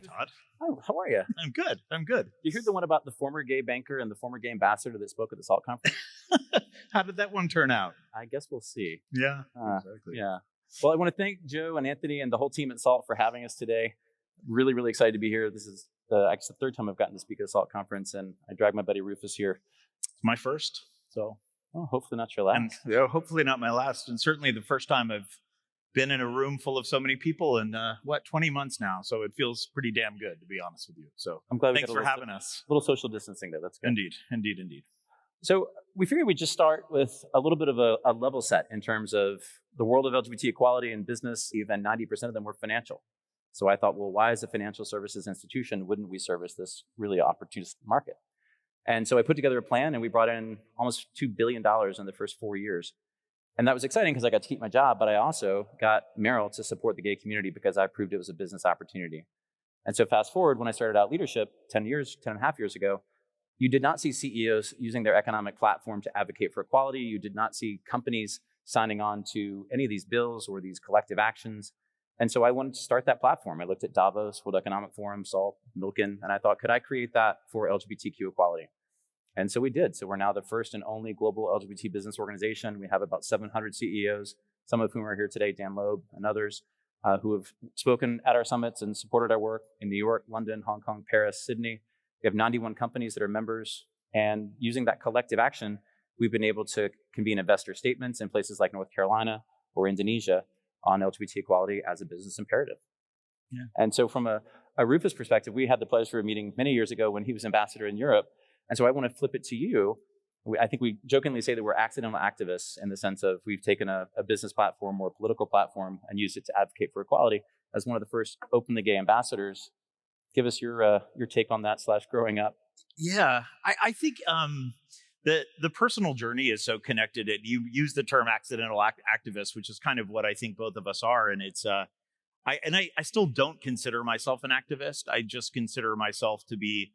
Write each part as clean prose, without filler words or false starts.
Todd. Oh, how are you? I'm good. I'm good. You hear the one about the former gay banker and the former gay ambassador that spoke at the SALT conference? How did that one turn out? I guess we'll see. Yeah, exactly. Yeah. Well, I want to thank Joe and Anthony and the whole team at SALT for having us today. Really, really excited to be here. This is actually the third time I've gotten to speak at the SALT conference, and I dragged my buddy Rufus here. It's my first, so hopefully not your last. And, hopefully not my last, and certainly the first time I've been in a room full of so many people in 20 months now. So it feels pretty damn good, to be honest with you. So I'm glad. Thanks for having us. A little social distancing there. That's good. Indeed. So we figured we'd just start with a little bit of a level set in terms of the world of LGBT equality in business. Even 90% of them were financial. So I thought, well, why as a financial services institution wouldn't we service this really opportunistic market? And so I put together a plan, and we brought in almost $2 billion in the first 4 years. And that was exciting because I got to keep my job, but I also got Merrill to support the gay community because I proved it was a business opportunity. And so fast forward, when I started out leadership 10 and a half years ago, you did not see CEOs using their economic platform to advocate for equality. You did not see companies signing on to any of these bills or these collective actions. And so I wanted to start that platform. I looked at Davos, World Economic Forum, SALT, Milken, and I thought, could I create that for LGBTQ equality? And so we did. So we're now the first and only global LGBT business organization. We have about 700 CEOs, some of whom are here today, Dan Loeb and others, who have spoken at our summits and supported our work in New York, London, Hong Kong, Paris, Sydney. We have 91 companies that are members. And using that collective action, we've been able to convene investor statements in places like North Carolina or Indonesia on LGBT equality as a business imperative. Yeah. And so from a Rufus perspective, we had the pleasure of meeting many years ago when he was ambassador in Europe. And so I want to flip it to you. I think we jokingly say that we're accidental activists in the sense of we've taken a business platform or a political platform and used it to advocate for equality. As one of the first openly gay ambassadors, give us your take on that / growing up. Yeah, I think the personal journey is so connected. You use the term accidental activist, which is kind of what I think both of us are. And it's I still don't consider myself an activist. I just consider myself to be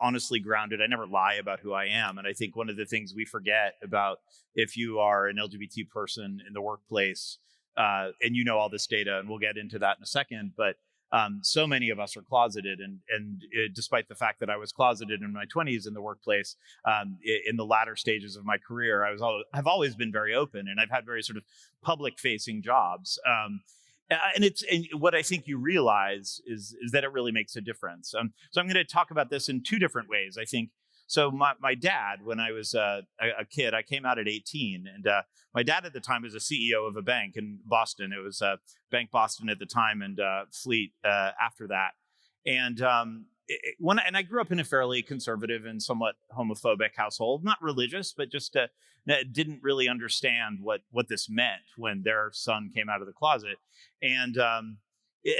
honestly grounded. I never lie about who I am. And I think one of the things we forget about if you are an LGBT person in the workplace, and you know all this data, and we'll get into that in a second, but so many of us are closeted. And despite the fact that I was closeted in my 20s in the workplace, in the latter stages of my career, I've always been very open, and I've had very sort of public facing jobs. And what I think you realize is that it really makes a difference. So I'm going to talk about this in two different ways. I think so. My dad, when I was a kid, I came out at 18, and my dad at the time was a CEO of a bank in Boston. It was Bank Boston at the time, and Fleet after that. And and I grew up in a fairly conservative and somewhat homophobic household, not religious, but just didn't really understand what this meant when their son came out of the closet. And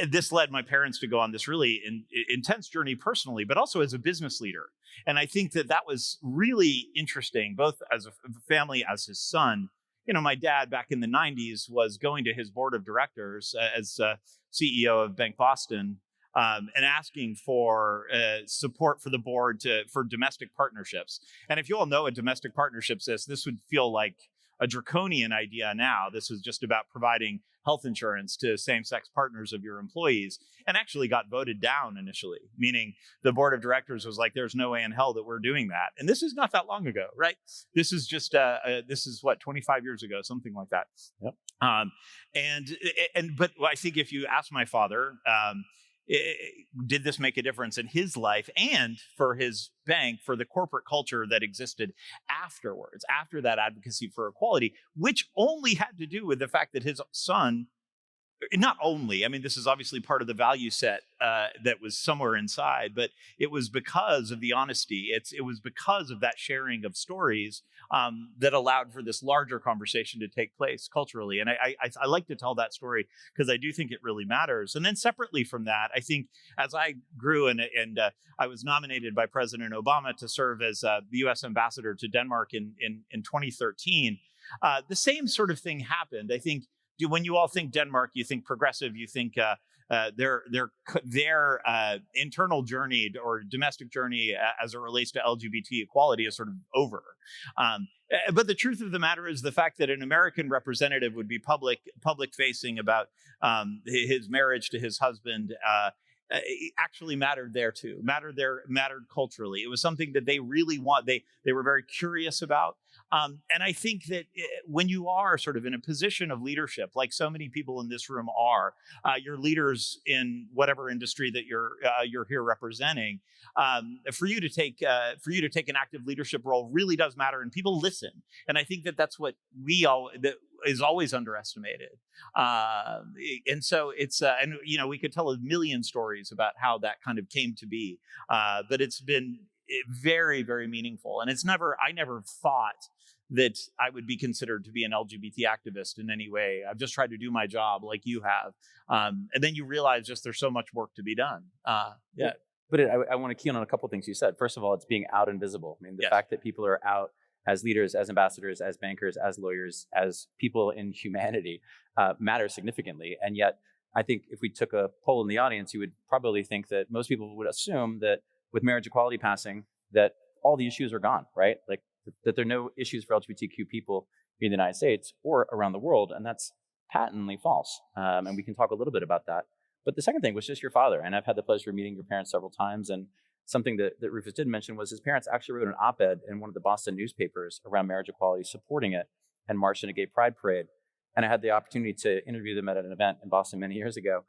this led my parents to go on this really intense journey personally, but also as a business leader. And I think that was really interesting, both as a family, as his son. You know, my dad back in the 90s was going to his board of directors as CEO of Bank Boston, and asking for support for the board for domestic partnerships. And if you all know what domestic partnerships is, this would feel like a draconian idea now. This was just about providing health insurance to same-sex partners of your employees, and actually got voted down initially, meaning the board of directors was like, there's no way in hell that we're doing that. And this is not that long ago, right? This is just, this is what, 25 years ago, something like that. Yep. But I think if you ask my father, did this make a difference in his life and for his bank, for the corporate culture that existed afterwards, after that advocacy for equality, which only had to do with the fact that his son, not only, I mean, this is obviously part of the value set that was somewhere inside, but it was because of the honesty. It was because of that sharing of stories that allowed for this larger conversation to take place culturally. And I like to tell that story because I do think it really matters. And then separately from that, I think as I grew and I was nominated by President Obama to serve as the U.S. ambassador to Denmark in 2013, the same sort of thing happened. I think when you all think Denmark, you think progressive, you think their internal journey or domestic journey as it relates to LGBT equality is sort of over. But the truth of the matter is the fact that an American representative would be public facing about his marriage to his husband actually mattered there too, mattered culturally. It was something that they really they were very curious about. And I think that when you are sort of in a position of leadership, like so many people in this room are, you're leaders in whatever industry that you're here representing. For you to take an active leadership role really does matter, and people listen. And I think that that's what that is always underestimated. And so it's and we could tell a million stories about how that kind of came to be, but it's been very, very meaningful. And I never thought that I would be considered to be an LGBT activist in any way. I've just tried to do my job like you have. And then you realize just there's so much work to be done. Yeah. But I want to key on a couple of things you said. First of all, it's being out and visible. I mean, the fact that people are out as leaders, as ambassadors, as bankers, as lawyers, as people in humanity matters significantly. And yet, I think if we took a poll in the audience, you would probably think that most people would assume that with marriage equality passing, that all the issues are gone, right? Like that there are no issues for LGBTQ people in the United States or around the world. And that's patently false. And we can talk a little bit about that. But the second thing was just your father. And I've had the pleasure of meeting your parents several times. And something that Rufus did mention was his parents actually wrote an op-ed in one of the Boston newspapers around marriage equality, supporting it, and marched in a gay pride parade. And I had the opportunity to interview them at an event in Boston many years ago.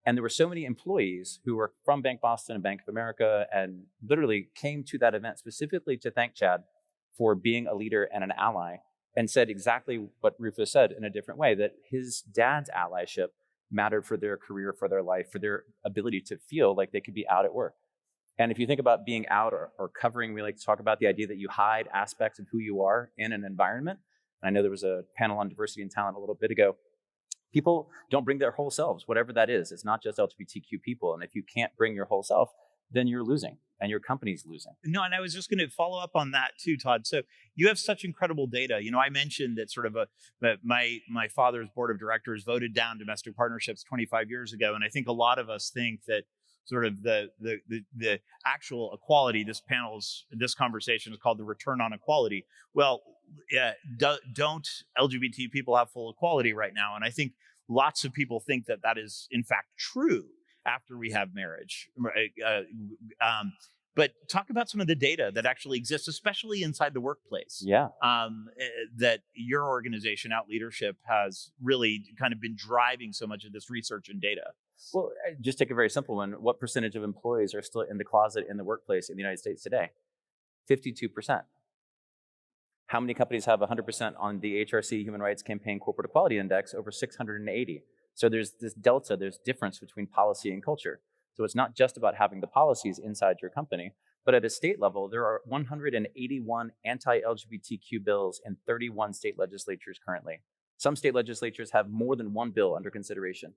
And there were so many employees who were from Bank Boston and Bank of America and literally came to that event specifically to thank Chad for being a leader and an ally, and said exactly what Rufus said in a different way, that his dad's allyship mattered for their career, for their life, for their ability to feel like they could be out at work. And if you think about being out or covering, we like to talk about the idea that you hide aspects of who you are in an environment. And I know there was a panel on diversity and talent a little bit ago. People don't bring their whole selves, whatever that is. It's not just LGBTQ people. And if you can't bring your whole self, then you're losing and your company's losing. No, and I was just going to follow up on that too, Todd. So you have such incredible data. I mentioned that sort of my father's board of directors voted down domestic partnerships 25 years ago. And I think a lot of us think that sort of the actual equality, this conversation is called the return on equality. Well, don't LGBT people have full equality right now? And I think lots of people think that is in fact true after we have marriage. But talk about some of the data that actually exists, especially inside the workplace. Yeah. That your organization, Out Leadership, has really kind of been driving so much of this research and data. Well, just take a very simple one. What percentage of employees are still in the closet in the workplace in the United States today? 52%. How many companies have 100% on the HRC Human Rights Campaign Corporate Equality Index? Over 680. So there's this delta, there's difference between policy and culture. So it's not just about having the policies inside your company, but at a state level, there are 181 anti-LGBTQ bills in 31 state legislatures currently. Some state legislatures have more than one bill under consideration.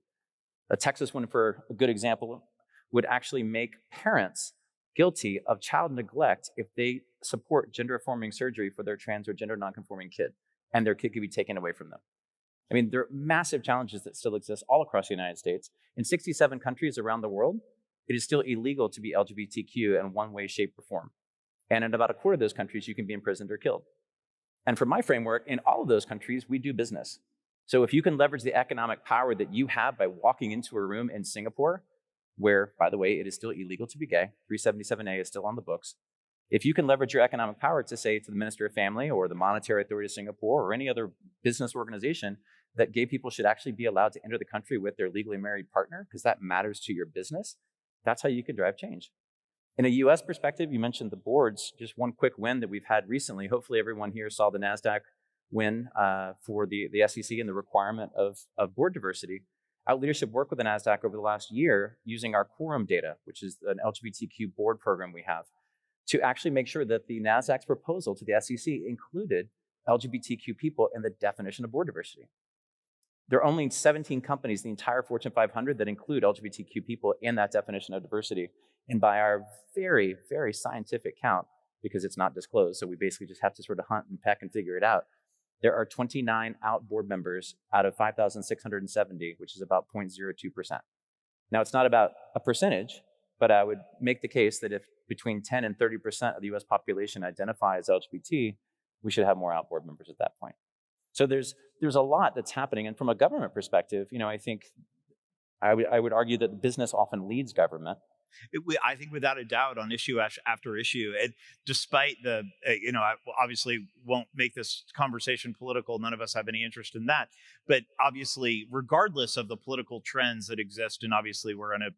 The Texas one, for a good example, would actually make parents guilty of child neglect if they support gender-affirming surgery for their trans or gender nonconforming kid, and their kid could be taken away from them. I mean, there are massive challenges that still exist all across the United States. In 67 countries around the world, it is still illegal to be LGBTQ in one way, shape, or form. And in about a quarter of those countries, you can be imprisoned or killed. And from my framework, in all of those countries, we do business. So if you can leverage the economic power that you have by walking into a room in Singapore, where, by the way, it is still illegal to be gay, 377A is still on the books. If you can leverage your economic power to say to the Minister of Family or the Monetary Authority of Singapore or any other business organization that gay people should actually be allowed to enter the country with their legally married partner, because that matters to your business, that's how you can drive change. In a US perspective, you mentioned the boards. Just one quick win that we've had recently. Hopefully everyone here saw the NASDAQ win for the SEC and the requirement of board diversity. Out Leadership worked with the NASDAQ over the last year using our quorum data, which is an LGBTQ board program we have, to actually make sure that the NASDAQ's proposal to the SEC included LGBTQ people in the definition of board diversity. There are only 17 companies in the entire Fortune 500 that include LGBTQ people in that definition of diversity. And by our very, very scientific count, because it's not disclosed, so we basically just have to sort of hunt and peck and figure it out, there are 29 out board members out of 5,670, which is about 0.02%. Now, it's not about a percentage, but I would make the case that if between 10 and 30% of the US population identify as LGBT, we should have more out board members at that point. So there's a lot that's happening. And from a government perspective, I think I would argue that business often leads government. I think without a doubt on issue after issue, and despite the, I obviously won't make this conversation political. None of us have any interest in that. But obviously, regardless of the political trends that exist, and obviously we're in a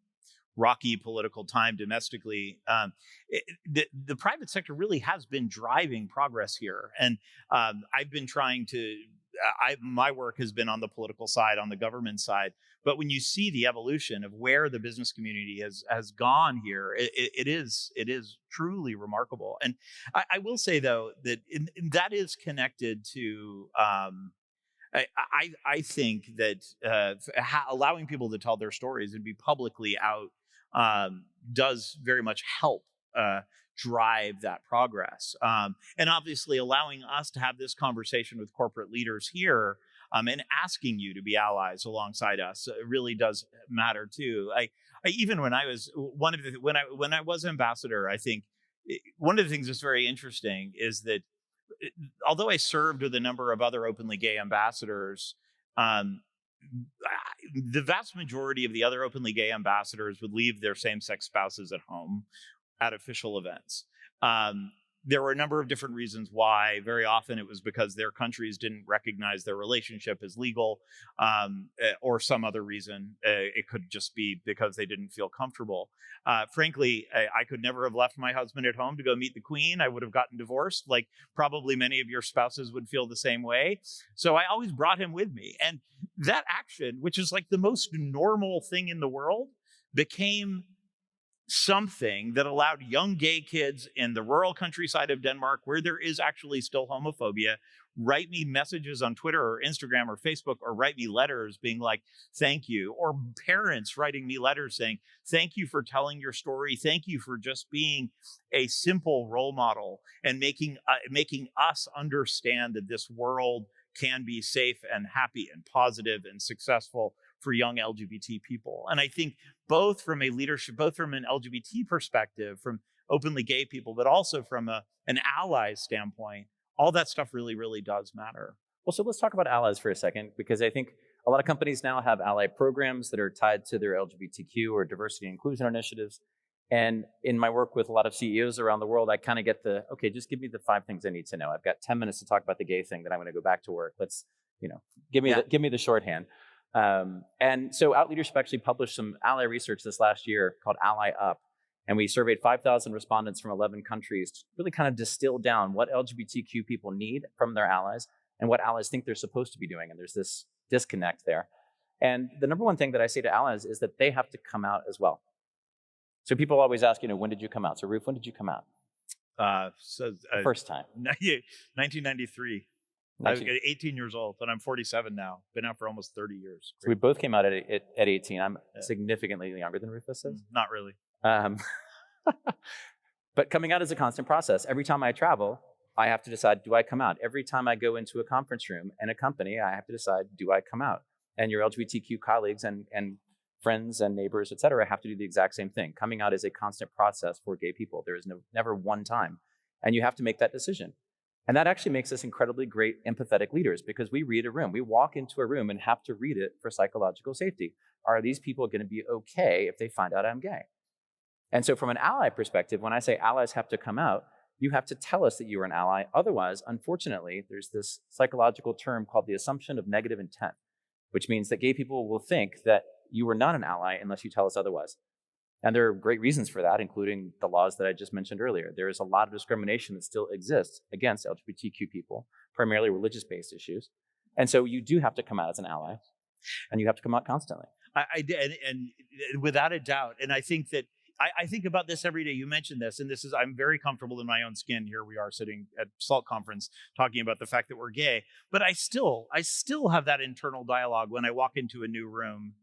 rocky political time domestically, the private sector really has been driving progress here. And I've been trying to, my work has been on the political side, on the government side. But when you see the evolution of where the business community has gone here, it is truly remarkable. And I will say, though, that that is connected to, I think that allowing people to tell their stories and be publicly out does very much help drive that progress. And obviously allowing us to have this conversation with corporate leaders here and asking you to be allies alongside us really does matter too. I even when I was when I was ambassador, I think one of the things that's very interesting is that although I served with a number of other openly gay ambassadors, the vast majority of the other openly gay ambassadors would leave their same-sex spouses at home at official events. There were a number of different reasons why. Very often it was because their countries didn't recognize their relationship as legal, or some other reason. It could just be because they didn't feel comfortable. Frankly, I could never have left my husband at home to go meet the Queen. I would have gotten divorced, like probably many of your spouses would feel the same way. So I always brought him with me. And that action, which is like the most normal thing in the world, became something that allowed young gay kids in the rural countryside of Denmark, where there is actually still homophobia, write me messages on Twitter or Instagram or Facebook, or write me letters being like, thank you, or parents writing me letters saying, thank you for telling your story. Thank you for just being a simple role model and making us understand that this world can be safe and happy and positive and successful for young LGBT people. And I think both from a leadership, both from an LGBT perspective, from openly gay people, but also from an ally standpoint, all that stuff really, really does matter. Well, so let's talk about allies for a second, because I think a lot of companies now have ally programs that are tied to their LGBTQ or diversity and inclusion initiatives. And in my work with a lot of CEOs around the world, I kind of get okay, just give me the 5 things I need to know. I've got 10 minutes to talk about the gay thing, then I'm going to go back to work. Let's, give me the shorthand. And so Out Leadership actually published some ally research this last year called Ally Up. And we surveyed 5,000 respondents from 11 countries to really kind of distill down what LGBTQ people need from their allies and what allies think they're supposed to be doing. And there's this disconnect there. And the number one thing that I say to allies is that they have to come out as well. So people always ask, when did you come out? So Ruf, when did you come out? First time. 1993. I was 18 years old, and I'm 47 now. Been out for almost 30 years. So we both came out at 18. I'm significantly younger than Rufus is. Not really. But coming out is a constant process. Every time I travel, I have to decide, do I come out? Every time I go into a conference room in a company, I have to decide, do I come out? And your LGBTQ colleagues and friends and neighbors, et cetera, have to do the exact same thing. Coming out is a constant process for gay people. There is never one time. And you have to make that decision. And that actually makes us incredibly great empathetic leaders, because we read a room. We walk into a room and have to read it for psychological safety. Are these people going to be okay if they find out I'm gay? And so from an ally perspective, when I say allies have to come out, you have to tell us that you are an ally. Otherwise, unfortunately, there's this psychological term called the assumption of negative intent, which means that gay people will think that you are not an ally unless you tell us otherwise. And there are great reasons for that, including the laws that I just mentioned earlier. There is a lot of discrimination that still exists against LGBTQ people, primarily religious-based issues. And so you do have to come out as an ally, and you have to come out constantly. I did, and without a doubt. And I think that I think about this every day. You mentioned this, and I'm very comfortable in my own skin. Here we are sitting at SALT conference talking about the fact that we're gay, but I still have that internal dialogue when I walk into a new room,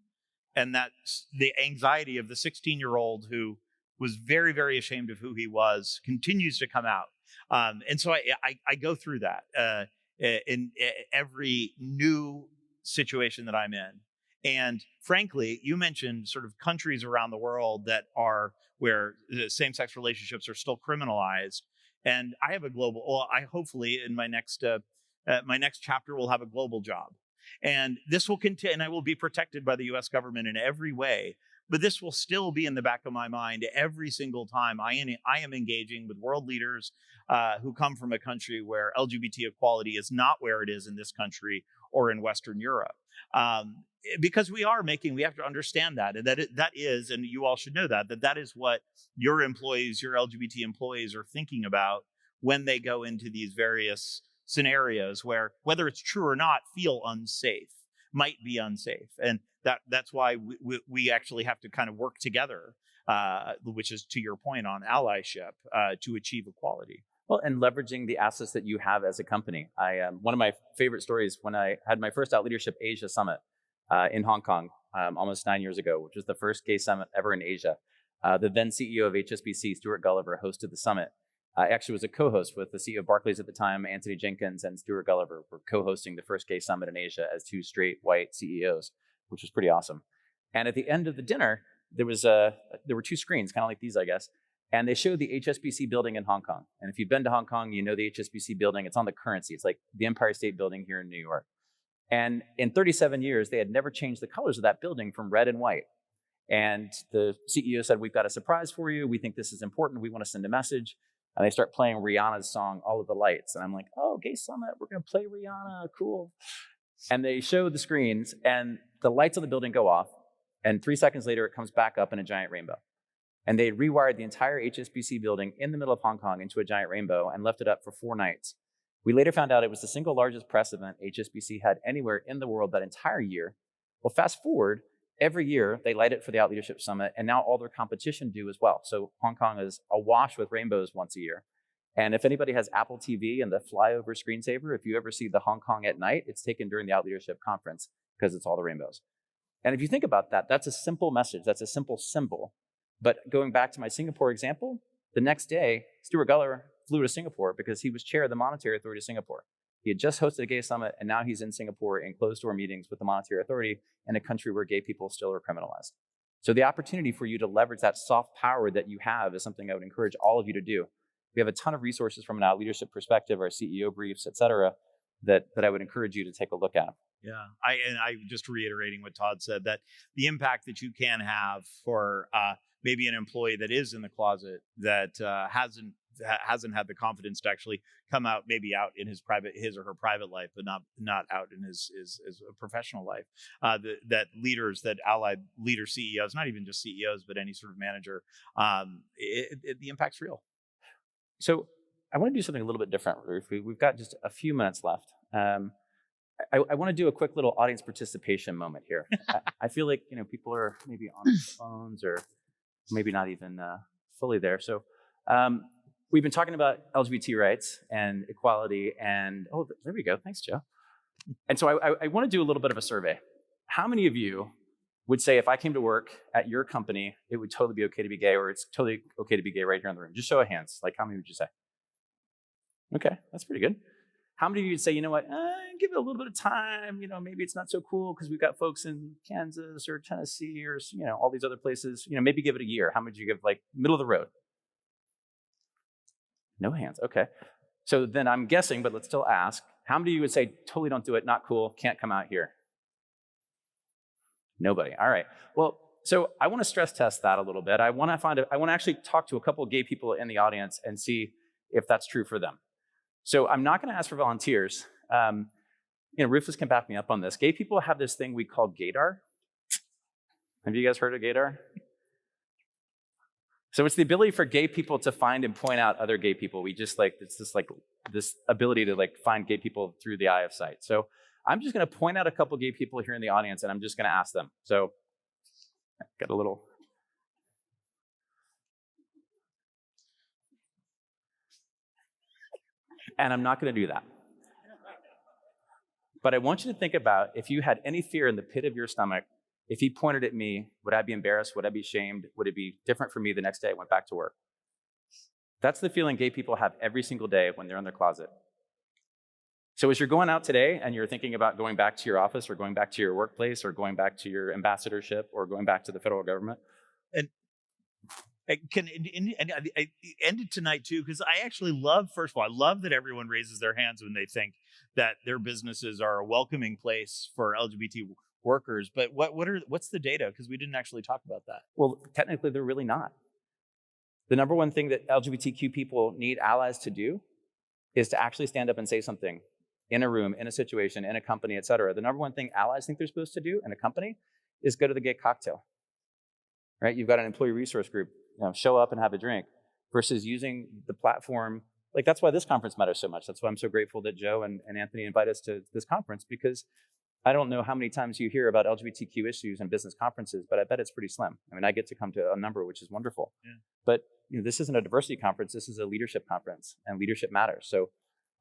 and that's the anxiety of the 16-year-old who was very, very ashamed of who he was, continues to come out. And so I go through that in every new situation that I'm in. And frankly, you mentioned sort of countries around the world that are where same-sex relationships are still criminalized. And I have a global, I hopefully in my next chapter will have a global job. And this will continue, and I will be protected by the US government in every way. But this will still be in the back of my mind every single time I am engaging with world leaders who come from a country where LGBT equality is not where it is in this country or in Western Europe. Because we have to understand that, and that is, and you all should know that is what your employees, your LGBT employees are thinking about when they go into these various scenarios where, whether it's true or not, might be unsafe. And that's why we actually have to kind of work together, which is to your point on allyship, to achieve equality. Well, and leveraging the assets that you have as a company. One of my favorite stories, when I had my first Out Leadership Asia Summit in Hong Kong almost 9 years ago, which was the first gay summit ever in Asia. The then CEO of HSBC, Stuart Gulliver, hosted the summit. I actually was a co-host with the CEO of Barclays at the time, Anthony Jenkins, and Stuart Gulliver were co-hosting the first gay summit in Asia as two straight white CEOs, which was pretty awesome. And at the end of the dinner, there were two screens, kind of like these, I guess, and they showed the HSBC building in Hong Kong. And if you've been to Hong Kong, you know the HSBC building. It's on the currency. It's like the Empire State Building here in New York. And in 37 years, they had never changed the colors of that building from red and white. And the CEO said, "We've got a surprise for you. We think this is important. We want to send a message." And they start playing Rihanna's song, All of the Lights. And I'm like, "Oh, gay summit, we're going to play Rihanna, cool." And they show the screens, and the lights on the building go off. And 3 seconds later, it comes back up in a giant rainbow. And they rewired the entire HSBC building in the middle of Hong Kong into a giant rainbow and left it up for 4 nights. We later found out it was the single largest press event HSBC had anywhere in the world that entire year. Well, fast forward, every year they light it for the Out Leadership Summit, and now all their competition do as well. So Hong Kong is awash with rainbows once a year. And if anybody has Apple TV and the flyover screensaver, if you ever see the Hong Kong at night, it's taken during the Out Leadership Conference because it's all the rainbows. And if you think about that, that's a simple message. That's a simple symbol. But going back to my Singapore example, the next day, Stuart Gulliver flew to Singapore because he was chair of the Monetary Authority of Singapore. He had just hosted a gay summit, and now he's in Singapore in closed-door meetings with the Monetary Authority in a country where gay people still are criminalized. So the opportunity for you to leverage that soft power that you have is something I would encourage all of you to do. We have a ton of resources from an Out Leadership perspective, our CEO briefs, et cetera, that I would encourage you to take a look at. Yeah, I just reiterating what Todd said, that the impact that you can have for maybe an employee that is in the closet that hasn't had the confidence to actually come out, maybe out in his or her private life, but not out in his professional life. That leaders, that allied leader CEOs, not even just CEOs, but any sort of manager, the impact's real. So I want to do something a little bit different, Ruth. We've got just a few minutes left. I want to do a quick little audience participation moment here. I feel like people are maybe on their phones or maybe not even fully there. So we've been talking about LGBT rights and equality, and there we go. Thanks, Joe. And so I want to do a little bit of a survey. How many of you would say if I came to work at your company, it would totally be okay to be gay, or it's totally okay to be gay right here in the room? Just show of hands. Like, how many would you say? Okay, that's pretty good. How many of you would say, you know what, give it a little bit of time, maybe it's not so cool because we've got folks in Kansas or Tennessee or, all these other places, maybe give it a year. How many would you give, like, middle of the road? No hands, okay. So then I'm guessing, but let's still ask, how many of you would say, totally don't do it, not cool, can't come out here? Nobody, all right. Well, so I want to stress test that a little bit. I want to actually talk to a couple of gay people in the audience and see if that's true for them. So I'm not going to ask for volunteers. Rufus can back me up on this. Gay people have this thing we call Gaydar. Have you guys heard of Gaydar? So it's the ability for gay people to find and point out other gay people. It's this ability to find gay people through the eye of sight. So I'm just going to point out a couple gay people here in the audience, and I'm just going to ask them. So got a little. And I'm not going to do that. But I want you to think about, if you had any fear in the pit of your stomach, if he pointed at me, would I be embarrassed? Would I be shamed? Would it be different for me the next day I went back to work? That's the feeling gay people have every single day when they're in their closet. So as you're going out today and you're thinking about going back to your office or going back to your workplace or going back to your ambassadorship or going back to the federal government. I end it tonight too, because I actually love, first of all, I love that everyone raises their hands when they think that their businesses are a welcoming place for LGBT workers. But what's the data? Because we didn't actually talk about that. Well, technically, they're really not. The number one thing that LGBTQ people need allies to do is to actually stand up and say something in a room, in a situation, in a company, et cetera. The number one thing allies think they're supposed to do in a company is go to the gay cocktail, right? You've got an employee resource group, show up and have a drink, versus using the platform. Like, that's why this conference matters so much. That's why I'm so grateful that Joe and Anthony invite us to this conference, because I don't know how many times you hear about LGBTQ issues in business conferences, but I bet it's pretty slim. I mean, I get to come to a number, which is wonderful. Yeah. But this isn't a diversity conference. This is a leadership conference, and leadership matters. So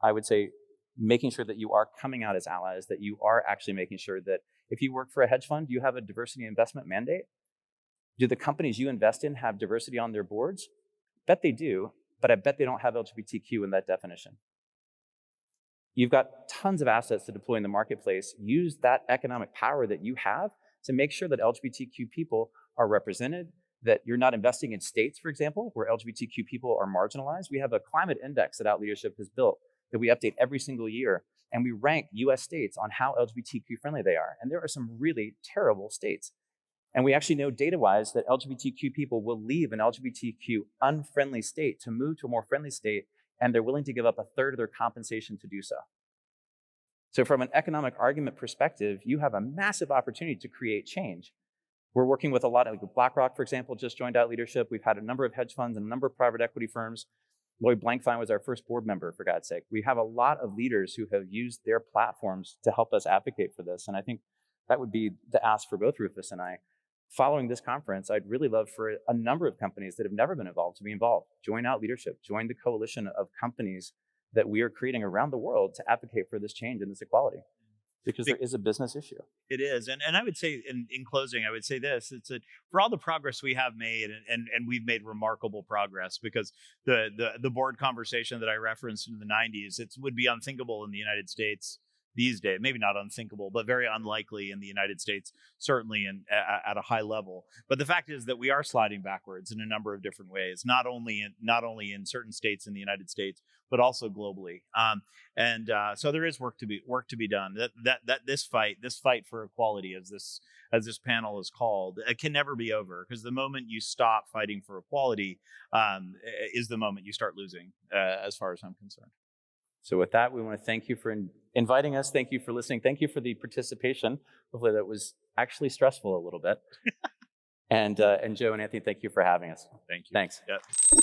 I would say making sure that you are coming out as allies, that you are actually making sure that if you work for a hedge fund, do you have a diversity investment mandate? Do the companies you invest in have diversity on their boards? Bet they do, but I bet they don't have LGBTQ in that definition. You've got tons of assets to deploy in the marketplace. Use that economic power that you have to make sure that LGBTQ people are represented, that you're not investing in states, for example, where LGBTQ people are marginalized. We have a climate index that Out Leadership has built that we update every single year, and we rank US states on how LGBTQ friendly they are. And there are some really terrible states. And we actually know data-wise that LGBTQ people will leave an LGBTQ unfriendly state to move to a more friendly state, and they're willing to give up a third of their compensation to do so. So from an economic argument perspective, you have a massive opportunity to create change. We're working with a lot of, like BlackRock, for example, just joined Out Leadership. We've had a number of hedge funds and a number of private equity firms. Lloyd Blankfein was our first board member, for God's sake. We have a lot of leaders who have used their platforms to help us advocate for this. And I think that would be the ask for both Rufus and I. Following this conference, I'd really love for a number of companies that have never been involved to be involved. Join Out Leadership, join the coalition of companies that we are creating around the world to advocate for this change and this equality, because there is a business issue. It is. And I would say, in closing, I would say this, for all the progress we have made, and we've made remarkable progress, because the board conversation that I referenced in the 90s, it would be unthinkable in the United States these days, maybe not unthinkable, but very unlikely in the United States, certainly at a high level. But the fact is that we are sliding backwards in a number of different ways, not only in certain states in the United States, but also globally. So there is work to be done. That this fight for equality, as this panel is called, it can never be over, because the moment you stop fighting for equality is the moment you start losing, as far as I'm concerned. So with that, we want to thank you for inviting us. Thank you for listening. Thank you for the participation. Hopefully that was actually stressful a little bit. And Joe and Anthony, thank you for having us. Thank you. Thanks. Yep.